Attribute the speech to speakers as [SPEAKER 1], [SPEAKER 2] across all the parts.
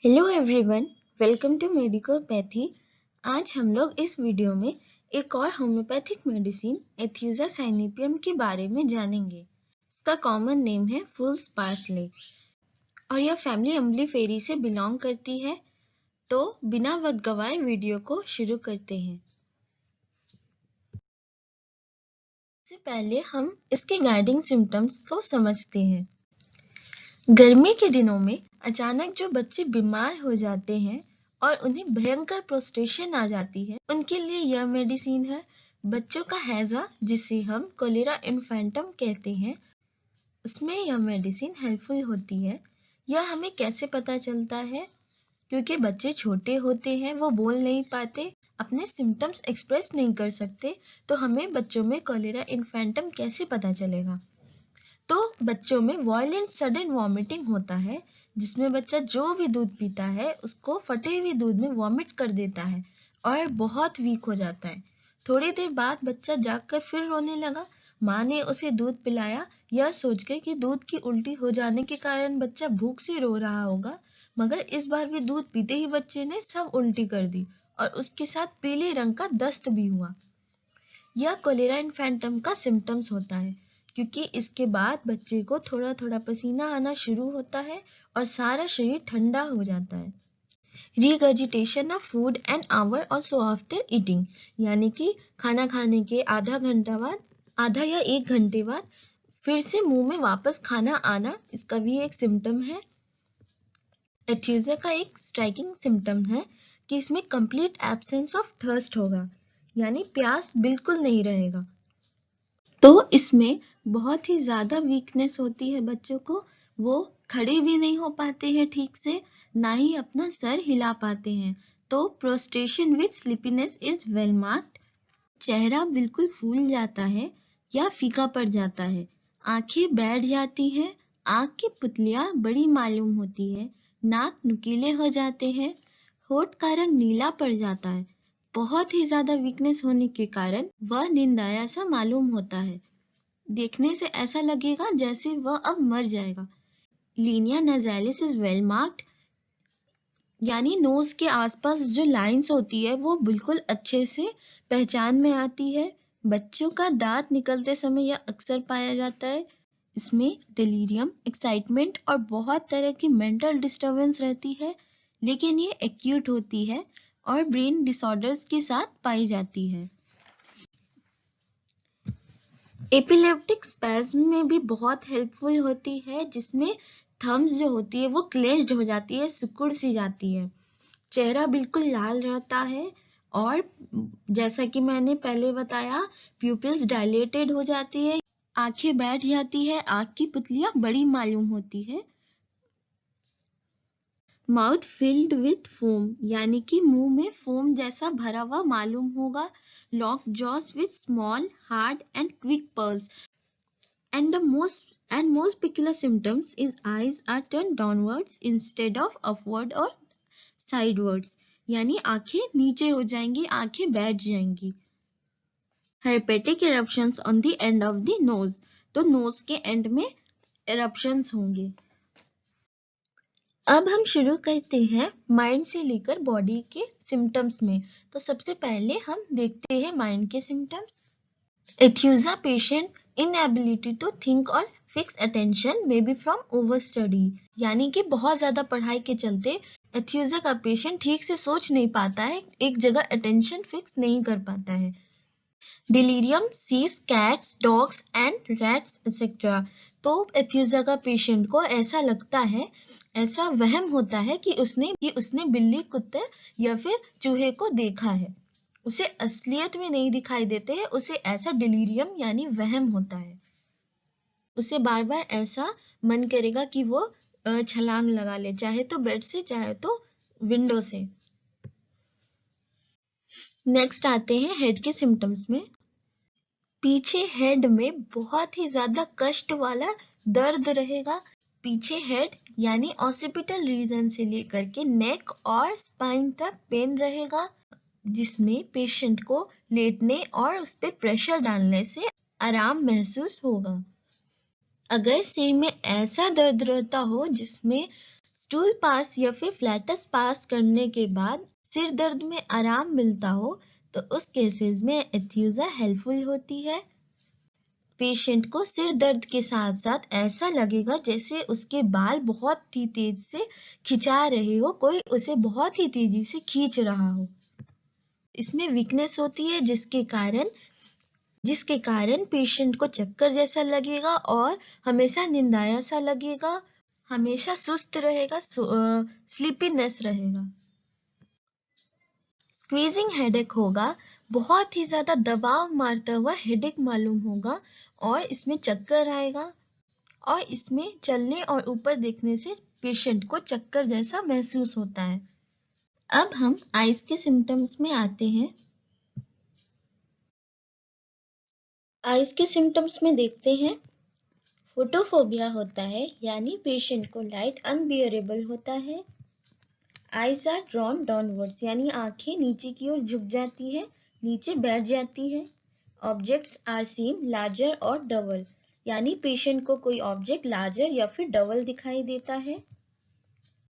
[SPEAKER 1] Hello everyone, welcome to Medicopathy. आज हम लोग इस वीडियो में एक और होम्योपैथिक मेडिसिन एथ्यूजा साइनेपियम के बारे में जानेंगे। इसका कॉमन नेम है फूल्स पार्सले और यह फैमिली अम्बलीफेरी से बिलोंग करती है। तो बिना वक्त गवाए वीडियो को शुरू करते हैं। सबसे पहले हम इसके गाइडिंग सिम्टम्स को समझते हैं। गर्मी के दिनों में अचानक जो बच्चे बीमार हो जाते हैं और उन्हें भयंकर प्रोस्ट्रेशन आ जाती है, उनके लिए यह मेडिसिन है। बच्चों का हैजा, जिसे हम कोलेरा इन्फेंटम कहते हैं, उसमें यह मेडिसिन हेल्पफुल होती है। यह हमें कैसे पता चलता है? क्योंकि बच्चे छोटे होते हैं, वो बोल नहीं पाते, अपने सिम्टम्स एक्सप्रेस नहीं कर सकते, तो हमें बच्चों में कोलेरा इन्फेंटम कैसे पता चलेगा? तो बच्चों में वायलेंट सडन वॉमिटिंग होता है, जिसमें बच्चा जो भी दूध पीता है उसको फटे हुए दूध में वॉमिट कर देता है और बहुत वीक हो जाता है। थोड़ी देर बाद बच्चा जागकर फिर रोने लगा। माँ ने उसे दूध पिलाया, यह सोचकर कि दूध की उल्टी हो जाने के कारण बच्चा भूख से रो रहा होगा, मगर इस बार भी दूध पीते ही बच्चे ने सब उल्टी कर दी और उसके साथ पीले रंग का दस्त भी हुआ। यह कोलेरा इन्फेंटम का सिम्टम्स होता है, क्योंकि इसके बाद बच्चे को थोड़ा थोड़ा पसीना आना शुरू होता है और सारा शरीर ठंडा हो जाता है। Regurgitation of food an hour also after eating, यानी कि खाना खाने के आधा या 1 घंटे बाद फिर से मुंह में वापस खाना आना, इसका भी एक सिम्टम है। एथ्यूजा का एक स्ट्राइकिंग सिम्टम है कि इसमें कंप्लीट एब्सेंस ऑफ थर्स्ट होगा, यानी प्यास बिल्कुल नहीं रहेगा। तो इसमें बहुत ही ज्यादा वीकनेस होती है बच्चों को, वो खड़े भी नहीं हो पाते हैं ठीक से, ना ही अपना सर हिला पाते हैं। तो prostration with sleepiness is well marked. चेहरा बिल्कुल फूल जाता है या फीका पड़ जाता है, आंखें बैठ जाती हैं, आंख की पुतलियां बड़ी मालूम होती है, नाक नुकीले हो जाते हैं, होठ का रंग नीला पड़ जाता है। बहुत ही ज्यादा वीकनेस होने के कारण वह नींदाया सा मालूम होता है। देखने से ऐसा लगेगा जैसे वह अब मर जाएगा। लीनिया नजालिस इज वेल मार्क्ड, यानी नोज के आसपास जो लाइंस होती है वो बिल्कुल अच्छे से पहचान में आती है। बच्चों का दांत निकलते समय यह अक्सर पाया जाता है। इसमें डिलीरियम, एक्साइटमेंट और बहुत तरह की मेंटल डिस्टर्बेंस रहती है, लेकिन ये एक्यूट होती है और ब्रेन डिसऑर्डर्स के साथ पाई जाती है। एपिलेप्टिक स्पैज्म में भी बहुत हेल्पफुल होती है, जिसमें थम्स जो होती है वो क्लेंज्ड हो जाती है, सिकुड़ सी जाती है, चेहरा बिल्कुल लाल रहता है और जैसा कि मैंने पहले बताया, प्यूपिल्स डायलेटेड हो जाती है, आंखें बैठ जाती है, आंख की पुतलियां बड़ी मालूम होती है। माउथ फिल्ड विथ फोम, यानी कि मुंह में फोम जैसा भरा हुआ मालूम होगा। Lockjaw with small hard and quick pulse, and the most peculiar symptoms is eyes are turned downwards instead of upward or sidewards, यानी आंखें नीचे हो जाएंगी, आंखें बैठ जाएंगी। Herpetic eruptions on the end of the nose, तो knows के एंड में eruptions होंगे। अब हम शुरू करते हैं माइंड से लेकर बॉडी के सिम्टम्स में। तो सबसे पहले हम देखते हैं माइंड के symptoms. Aethusa patient inability to think or fix attention may be from overstudy, यानी कि बहुत ज्यादा पढ़ाई के चलते एथ्यूजा का पेशेंट ठीक से सोच नहीं पाता है, एक जगह अटेंशन फिक्स नहीं कर पाता है। Delirium sees cats, dogs and rats etcetera, तो एथ्यूजा का पेशेंट को ऐसा लगता है, ऐसा वहम होता है कि उसने बिल्ली, कुत्ते या फिर चूहे को देखा है। उसे असलियत में नहीं दिखाई देते हैं, उसे ऐसा डिलीरियम यानी वहम होता है। उसे बार बार ऐसा मन करेगा कि वो छलांग लगा ले, चाहे तो बेड से चाहे तो विंडो से। नेक्स्ट आते हैं हेड के सिम्टम्स में। पीछे हेड में बहुत ही ज्यादा कष्ट वाला दर्द रहेगा। पीछे हेड यानी ऑसिपिटल रीजन से लेकर के नेक और स्पाइन तक पेन रहेगा, जिसमें पेशेंट को लेटने और उस पर प्रेशर डालने से आराम महसूस होगा। अगर सिर में ऐसा दर्द रहता हो जिसमें स्टूल पास या फिर फ्लैटस पास करने के बाद सिर दर्द में आराम मिलता हो तो उस केसेस में एथ्यूजा हेल्पफुल होती है। पेशेंट को सिर दर्द के साथ साथ ऐसा लगेगा जैसे उसके बाल बहुत ही तेज से खिंचा रहे हो, कोई उसे बहुत ही तेजी से खींच रहा हो। इसमें वीकनेस होती है जिसके कारण पेशेंट को चक्कर जैसा लगेगा और हमेशा नींदाया सा लगेगा, हमेशा सुस्त रहेगा, स्लीपीनेस रहेगा। स्क्वीजिंग हेडेक होगा, बहुत ही ज्यादा दबाव मारता हुआ हेडेक मालूम होगा और इसमें चक्कर आएगा और इसमें चलने और ऊपर देखने से पेशेंट को चक्कर जैसा महसूस होता है। अब हम आइज के सिम्टम्स में आते हैं। आइज के सिम्टम्स में देखते हैं, फोटोफोबिया होता है, यानी पेशेंट को लाइट अनबियरेबल होता है। आइज आर ड्रॉन डाउनवर्ड्स, यानी आंखें नीचे की ओर झुक जाती है, नीचे बैठ जाती है। ऑब्जेक्ट्स आर सीन लार्जर और डबल, यानी पेशेंट को कोई ऑब्जेक्ट लार्जर या फिर डबल दिखाई देता है।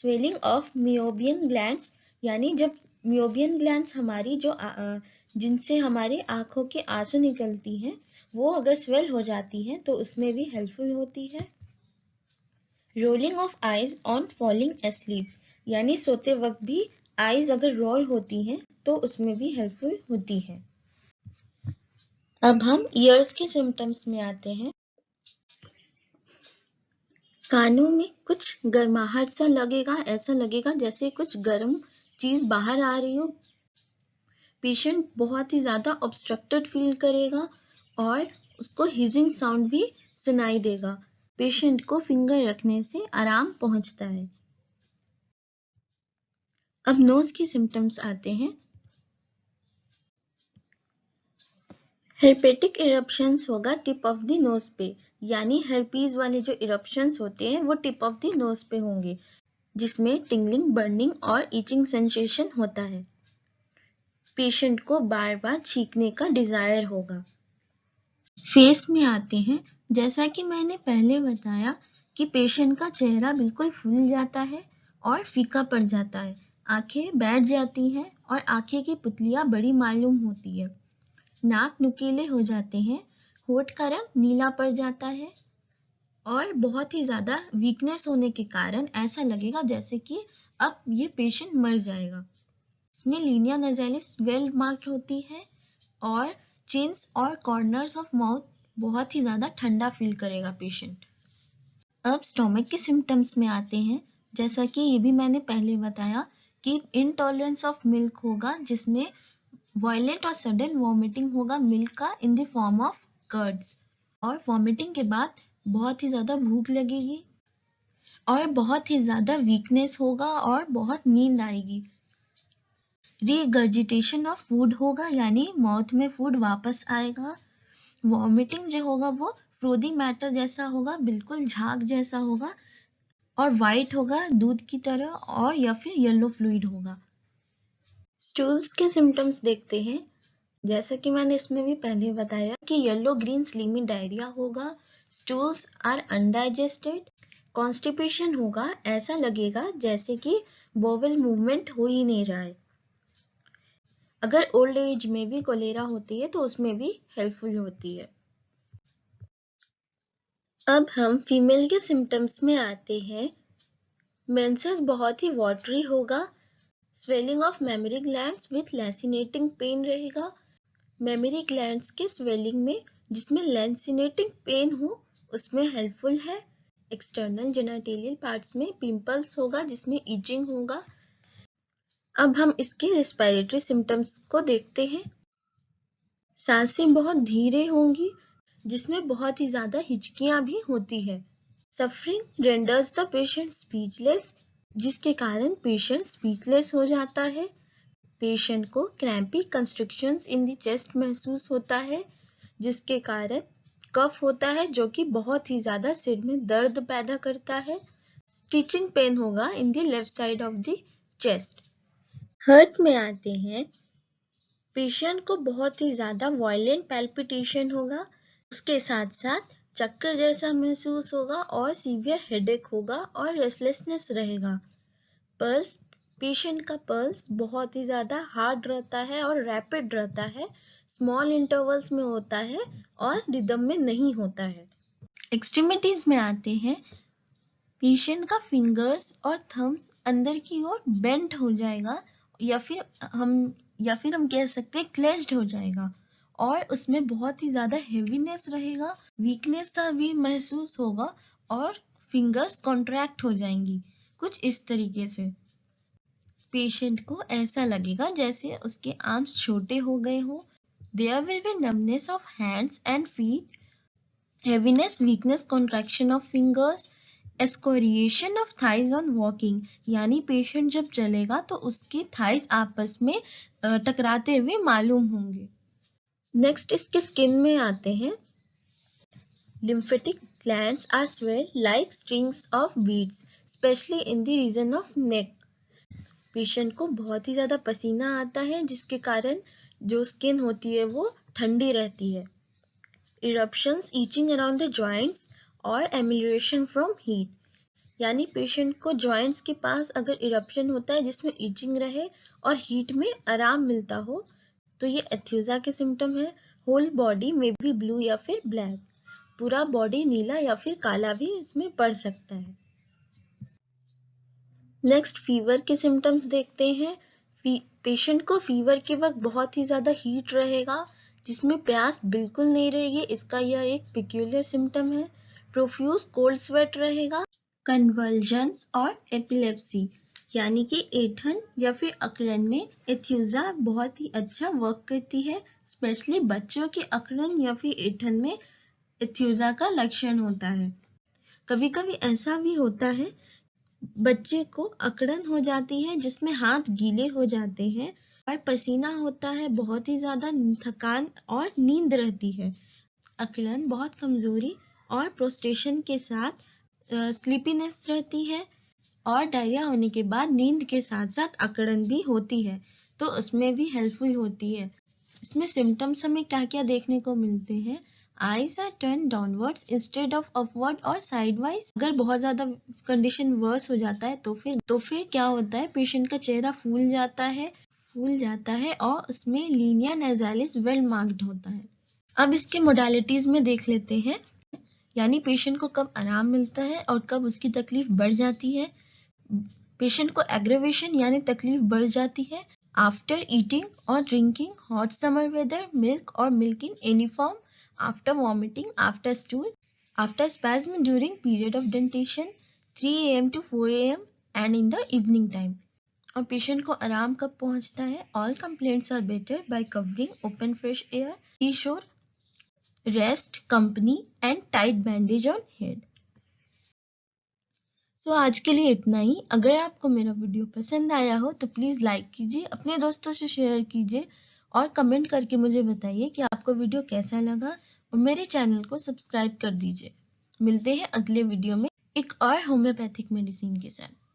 [SPEAKER 1] स्वेलिंग ऑफ मियोबियन ग्लैंड्स, यानी जब मियोबियन ग्लैंड्स हमारी जिनसे हमारे आंखों के आंसू निकलती हैं, वो अगर स्वेल हो जाती हैं तो उसमें भी हेल्पफुल होती है। Rolling of eyes on falling asleep, यानी सोते वक्त भी आइज अगर रोल होती हैं तो उसमें भी हेल्पफुल होती है। अब हम ईयर्स के सिम्टम्स में आते हैं। कानों में कुछ गर्माहट सा लगेगा, ऐसा लगेगा जैसे कुछ गर्म चीज बाहर आ रही हो। पेशेंट बहुत ही ज्यादा ऑब्स्ट्रक्टेड फील करेगा और उसको हिजिंग साउंड भी सुनाई देगा। पेशेंट को फिंगर रखने से आराम पहुंचता है। अब नोज के सिम्टम्स आते हैं। हेर्पेटिक इरप्शंस होगा टिप ऑफ द नोज पे, यानी हर्पीज वाले जो इरप्शंस होते हैं वो टिप ऑफ द नोज पे होंगे, जिसमें टिंगलिंग, बर्निंग और इचिंग सेंसेशन होता है। पेशेंट को बार बार छींकने का डिजायर होगा। फेस में आते हैं। जैसा कि मैंने पहले बताया कि पेशेंट का चेहरा बिल्कुल फूल जाता है और फीका पड़ जाता है, आंखें बैठ जाती हैं और आंखें की पुतलियां बड़ी मालूम होती है, नाक नुकीले हो जाते हैं, होठ का रंग नीला पड़ जाता है और बहुत ही ज्यादा वीकनेस होने के कारण ऐसा लगेगा जैसे कि अब ये पेशेंट मर जाएगा। इसमें लीनिया नज़ालिस वेल मार्क्ड होती है और चिन्स और कॉर्नर्स ऑफ माउथ बहुत ही ज्यादा ठंडा फील करेगा पेशेंट। अब स्टोमक के सिम्टम्स में आते हैं। जैसा कि ये भी मैंने पहले बताया कि इनटॉलरेंस ऑफ मिल्क होगा, जिसमें वायलेंट और सडन वॉमिटिंग होगा मिल्क का in the form of curds, और वॉमिटिंग के बाद बहुत ही ज्यादा भूख लगेगी और बहुत ही ज्यादा वीकनेस होगा और बहुत नींद आएगी। रिगर्जिटेशन ऑफ फूड होगा, यानी माउथ में फूड वापस आएगा। वॉमिटिंग जो होगा वो फ्रोदी मैटर जैसा होगा, बिल्कुल झाग जैसा होगा और वाइट होगा दूध की तरह, और या फिर येलो फ्लूइड होगा। स्टूल्स के सिम्टम्स देखते हैं। जैसा कि मैंने इसमें भी पहले बताया कि येलो ग्रीन स्लीमी डायरिया होगा, स्टूल्स आर अनडाइजेस्टेड, कॉन्स्टिपेशन होगा, ऐसा लगेगा जैसे कि बोवेल मूवमेंट हो ही नहीं रहा है। अगर ओल्ड एज में भी कोलेरा होती है तो उसमें भी हेल्पफुल होती है। अब हम फीमेल के सिम्टम्स में आते हैं। मेंसेस बहुत ही वाटरी होगा, swelling of mammary glands with lancinating pain रहेगा। मेमोरी ग्लैंड्स के स्वेलिंग में जिसमें लैसिनेटिंग पेन हो उसमें हेल्पफुल है। एक्सटर्नल जेनिटोरियल पार्ट्स में पिंपल्स होगा जिसमें इचिंग होगा। अब हम इसके रेस्पिरेटरी सिम्टम्स को देखते हैं। सांसें बहुत धीरे होंगी, जिसमें बहुत ही ज्यादा हिचकियां भी होती है। Suffering renders the patient speechless, जिसके कारण पेशेंट स्पीचलेस हो जाता है। पेशेंट को क्रैम्पी कंस्ट्रिक्शंस इन द चेस्ट महसूस होता है, जिसके कारण कफ होता है जो कि बहुत ही ज्यादा सिर में दर्द पैदा करता है। स्टिचिंग पेन होगा in the left side of the chest. Heart में आते हैं। पेशेंट को बहुत ही ज्यादा वायलेंट पैल्पिटेशन होगा, उसके साथ साथ चक्कर जैसा महसूस होगा और सीवियर हेडेक होगा और रेस्टलेसनेस रहेगा। पल्स, पेशेंट का पल्स बहुत ही ज़्यादा हार्ड रहता है और रैपिड रहता है, स्मॉल इंटरवल्स में होता है और रिदम में नहीं होता है। एक्सट्रीमिटीज में आते हैं, पेशेंट का फिंगर्स और थम्स अंदर की ओर बेंट हो जाएगा या फिर हम कह सकते हैं क्लेज्ड हो जाएगा और उसमें बहुत ही ज़्यादा हेवीनेस रहेगा, वीकनेस सा भी महसूस होगा और फिंगर्स कॉन्ट्रैक्ट हो जाएंगी कुछ इस तरीके से। पेशेंट को ऐसा लगेगा जैसे उसके आर्म्स छोटे हो गए हो। There will be numbness of hands and feet, heaviness, weakness, contraction of fingers, excoriation of thighs on walking, यानी पेशेंट जब चलेगा तो उसके थाइस आपस में टकराते हुए मालूम होंगे। नेक्स्ट इसके स्किन में आते हैं। lymphatic glands are swelled like strings of beads, especially in the region of neck. Patient को बहुत ही ज़्यादा पसीना आता है जिसके कारण जो स्किन होती है वो ठंडी रहती है। Eruptions, itching around the joints और amelioration from heat, यानी पेशेंट को जॉइंट्स के पास अगर इरप्शन होता है जिसमें इचिंग रहे और हीट में आराम मिलता हो तो ये एथ्यूजा के सिम्टम है। होल बॉडी में भी ब्लू या फिर ब्लैक, पूरा बॉडी नीला या फिर काला भी इसमें पड़ सकता है। नेक्स्ट फीवर के सिम्टम्स देखते हैं। पेशेंट को फीवर के वक्त बहुत ही ज़्यादा हीट रहेगा जिसमें प्यास बिल्कुल नहीं रहेगी, इसका यह एक पिक्यूलियर सिम्टम है। प्रोफ्यूज कोल्ड स्वेट रहेगा। कन्वल्जन्स और एपिलेप्सी, यानी कि ऐंठन या फिर अकड़न में एथ्यूजा बहुत ही अच्छा वर्क करती है, स्पेशली बच्चों के अकड़न या फिर ऐंठन में एथ्यूजा का लक्षण होता है। कभी कभी ऐसा भी होता है बच्चे को अकड़न हो जाती है जिसमें हाथ गीले हो जाते हैं और पसीना होता है, बहुत ही ज़्यादा थकान और नींद रहती है। अकड़न बहुत कमज़ोरी और प्रोस्टेशन के साथ स्लीपीनेस रहती है और डायरिया होने के बाद नींद के साथ साथ अकड़न भी होती है तो उसमें भी हेल्पफुल होती है। इसमें सिम्टम्स हमें क्या क्या देखने को मिलते हैं। Eyes are turn downwards instead of upward और साइडवाइज। अगर बहुत ज़्यादा कंडीशन वर्स हो जाता है तो फिर क्या होता है, पेशेंट का चेहरा फूल जाता है और उसमें लीनिया नेज़ालिस वेल मार्क्ड होता है। अब इसके मोडालिटीज में देख लेते हैं, यानी पेशेंट को कब आराम मिलता है और कब उसकी तकलीफ बढ़ जाती है। पेशेंट को एग्रेवेशन यानी तकलीफ बढ़ जाती है आफ्टर ईटिंग और drinking hot summer weather, milk और milk in any form, after vomiting, after stool, after spasm during period of dentition, 3 AM to 4 AM and in the evening time. और patient को आराम कब पहुंचता है। All complaints are better by covering open fresh air, tea shore, rest, company and tight bandage on head. So आज के लिए इतना ही। अगर आपको मेरा वीडियो पसंद आया हो तो प्लीज़ लाइक कीजिए, अपने दोस्तों से शेयर कीजिए और कमेंट करके मुझे बताइए कि आपको वीडियो कैसा लगा और मेरे चैनल को सब्सक्राइब कर दीजिए। मिलते हैं अगले वीडियो में एक और होम्योपैथिक मेडिसिन के साथ।